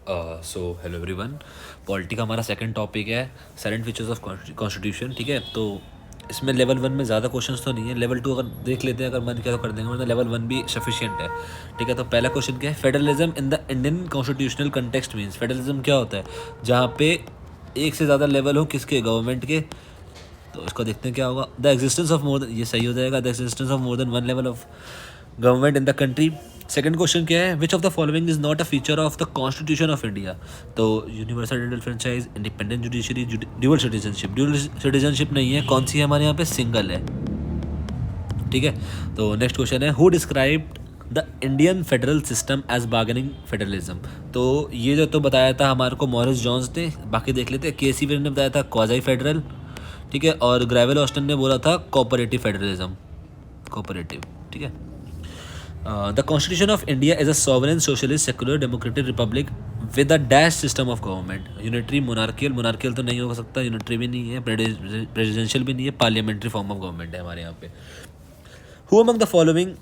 So hello everyone. Polity का हमारा second topic है साइलेंट फीचर्स ऑफ कॉन्स्टिट्यूशन। ठीक है, तो इसमें लेवल 1 में ज़्यादा क्वेश्चंस तो नहीं है, लेवल 2 अगर देख लेते हैं, अगर मन किया तो कर देंगे, वरना लेवल 1 भी सफिशिएंट है। ठीक है, तो पहला क्वेश्चन क्या है? Federalism in the Indian constitutional context means. Federalism क्या होता है? जहाँ पे एक से ज़्यादा लेवल हो किसके, गवर्नमेंट के। तो इसको देखते हैं क्या होगा। The existence of more than, ये सही हो जाएगा, the existence of more than one level of government in the country. Second question क्या है? Which of the following is not a feature of the constitution of India. तो universal and franchise, independent judiciary, dual citizenship. Dual citizenship नहीं है, कौन सी है हमारे यहाँ पे? सिंगल है। ठीक है, तो नेक्स्ट क्वेश्चन है who described the Indian federal system as bargaining federalism. तो ये जो तो बताया था हमारे को मॉरिस जॉन्स ने, बाकी देख लेते हैं। केसी वेर ने बताया था क्वाजाई फेडरल। ठीक है, और ग्रेवल ऑस्टन ने बोला था कोऑपरेटिव फेडरलिज्म, कोऑपरेटिव। ठीक है, the constitution of India is a sovereign socialist secular democratic Republic with a dash system of government. Unitary, monarchial, monarchial तो नहीं हो सकता, यूनिटरी भी नहीं है, प्रेसिडेंशियल भी नहीं है, पार्लियामेंट्री फॉर्म ऑफ गवर्नमेंट है हमारे यहाँ पे। Who among the following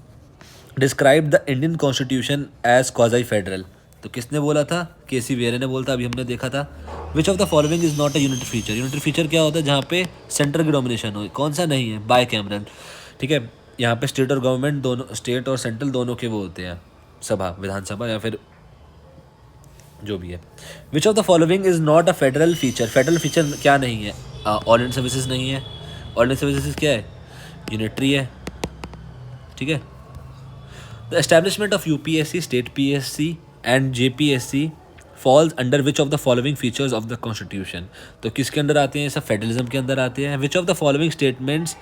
describe the Indian constitution as quasi federal. तो किसने बोला था? केसी वेरे ने बोला था, अभी हमने देखा था। विच of the following is not a unitary feature. Unitary feature क्या होता है? जहाँ पे सेंटर की डोमिनेशन हो। कौन सा नहीं है? By Cameron. ठीक है, यहाँ पे स्टेट और गवर्नमेंट दोनों, स्टेट और सेंट्रल दोनों के वो होते हैं, सभा, विधानसभा या फिर जो भी है। Which of the following is not a federal feature. Federal feature क्या नहीं है? ऑर्डिनेंस सर्विसेज नहीं है। ऑर्डिनेंस सर्विसेज क्या है? यूनिटरी है। ठीक है, the establishment of UPSC, state PSC and JPSC falls under which of the following features of the constitution. तो किसके अंदर आते हैं? सब फेडरलिज्म के अंदर आते हैं। Which of the following statements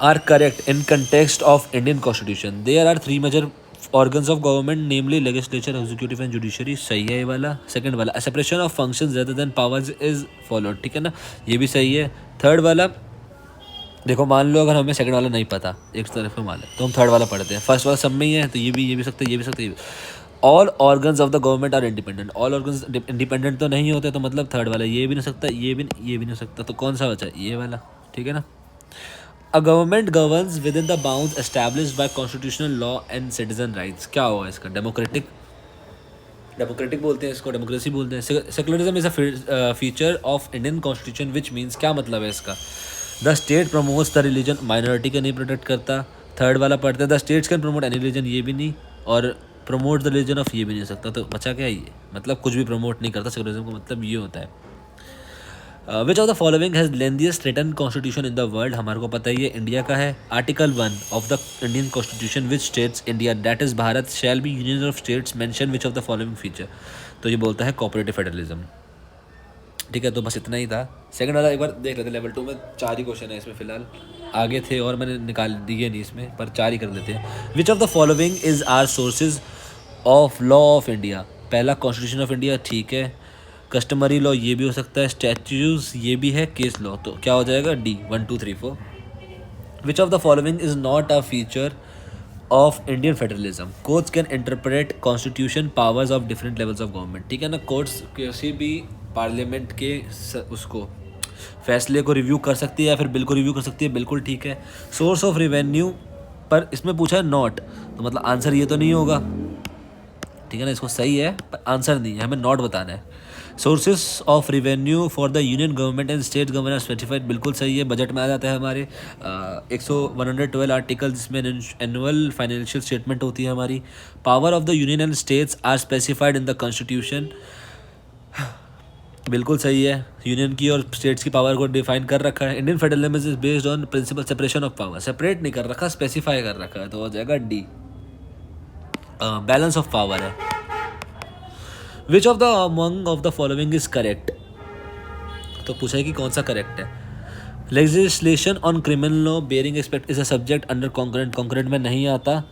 are correct in context of Indian constitution. There are 3 major organs of government namely legislature, executive and judiciary। सही है ये वाला। सेकंड वाला separation of functions rather than powers is followed. ठीक है ना, ये भी सही है। थर्ड वाला देखो, मान लो अगर हमें सेकंड वाला नहीं पता, एक तरफ में मान लो, तो हम थर्ड वाला पढ़ते हैं। फर्स्ट वाला सब में ही है, तो ये भी सकता है, ये भी सकता है। All organs of the government are independent. All organs independent तो नहीं होते, तो मतलब थर्ड वाला ये भी नहीं सकता, ये भी नहीं सकता, तो कौन सा बचा? ये वाला। ठीक है ना। A government governs with in the bounds established bye constitutional law and citizen rights. क्या होगा इसका? डेमोक्रेटिक, डेमोक्रेटिक बोलते हैं इसको, डेमोक्रेसी बोलते हैं। Secularism is a feature of Indian constitution which means, क्या मतलब है इसका? The state promotes the religion, minority का नहीं प्रोटेक्ट करता। थर्ड वाला पढ़ते हैं the states can promote any religion, ये भी नहीं, और प्रमोट द रिलीजन ऑफ, ये भी नहीं हो सकता। तो बचा क्या ये? मतलब कुछ भी प्रमोट नहीं करता। सेकुलरिज्म का मतलब ये होता है। Which of the following has lengthiest written constitution in the world. हमारे को पता ही है, इंडिया का है। Article 1 of the Indian constitution which states India that is Bharat shall be union of states mention which of the following feature. तो ये बोलता है कोऑपरेटिव फेडरलिज्म। ठीक है, तो बस इतना ही था। सेकंड वाला एक बार देख लेते हैं। लेवल 2 में 4 ही क्वेश्चन है इसमें फिलहाल, आगे थे और मैंने निकाल दिए नहीं इसमें, पर 4 ही कर लेते हैं। Which of the following is are sources of law of India. पहला कॉन्स्टिट्यूशन ऑफ इंडिया, ठीक है। कस्टमरी लॉ, ये भी हो सकता है। स्टैट्यूज, ये भी है। केस लॉ, तो क्या हो जाएगा? D, 1 2 3 4। Which of the following is not a feature of Indian federalism. Courts can interpret constitution powers of different levels of government. ठीक है ना, कोर्ट्स किसी भी पार्लियामेंट के उसको फैसले को रिव्यू कर सकती है या फिर बिल को रिव्यू कर सकती है, बिल्कुल ठीक है। सोर्स ऑफ रेवेन्यू, पर इसमें पूछा है नॉट, तो मतलब आंसर ये तो नहीं होगा। ठीक है ना, इसको सही है पर आंसर नहीं है, हमें नॉट बताना है। Sources of revenue for the union government and state government specified, बिल्कुल सही है, बजट में आ जाता है हमारे। 112 आर्टिकल जिसमें एनुअल फाइनेंशियल स्टेटमेंट होती है हमारी। Power of the union and states are specified in the constitution, बिल्कुल सही है। यूनियन की और स्टेट्स की पावर को डिफाइन कर रखा है। Indian federalism is based on principle separation of power, separate नहीं कर रखा, स्पेसिफाई कर रखा है, तो हो जाएगा डी। बैलेंस ऑफ पावर है। Which of the among of the following is correct. तो पूछा है कि कौन सा करेक्ट है। Legislation on criminal law bearing expect is a subject under concurrent, concurrent में नहीं आता।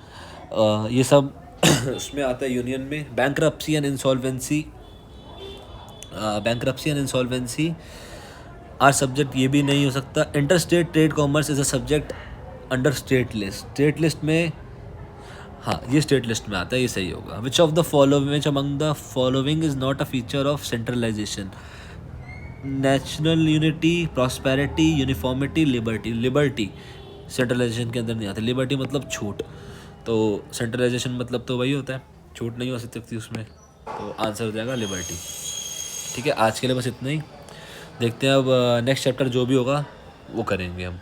ये सब उसमें आता है यूनियन में। Bankruptcy and insolvency, bankruptcy and insolvency are subject, ये भी नहीं हो सकता। Inter state trade commerce is a subject under state list, state list में, हाँ ये स्टेट लिस्ट में आता है, ये सही होगा। Which of the following, which among the following is not a feature of centralisation. National unity, prosperity, uniformity, liberty. Liberty centralisation के अंदर नहीं आता। लिबर्टी मतलब छूट, तो सेंट्रलाइजेशन मतलब तो वही होता है, छूट नहीं हो सकती उसमें। तो आंसर हो जाएगा लिबर्टी। ठीक है, आज के लिए बस इतना ही। देखते हैं अब नेक्स्ट चैप्टर जो भी होगा वो करेंगे हम।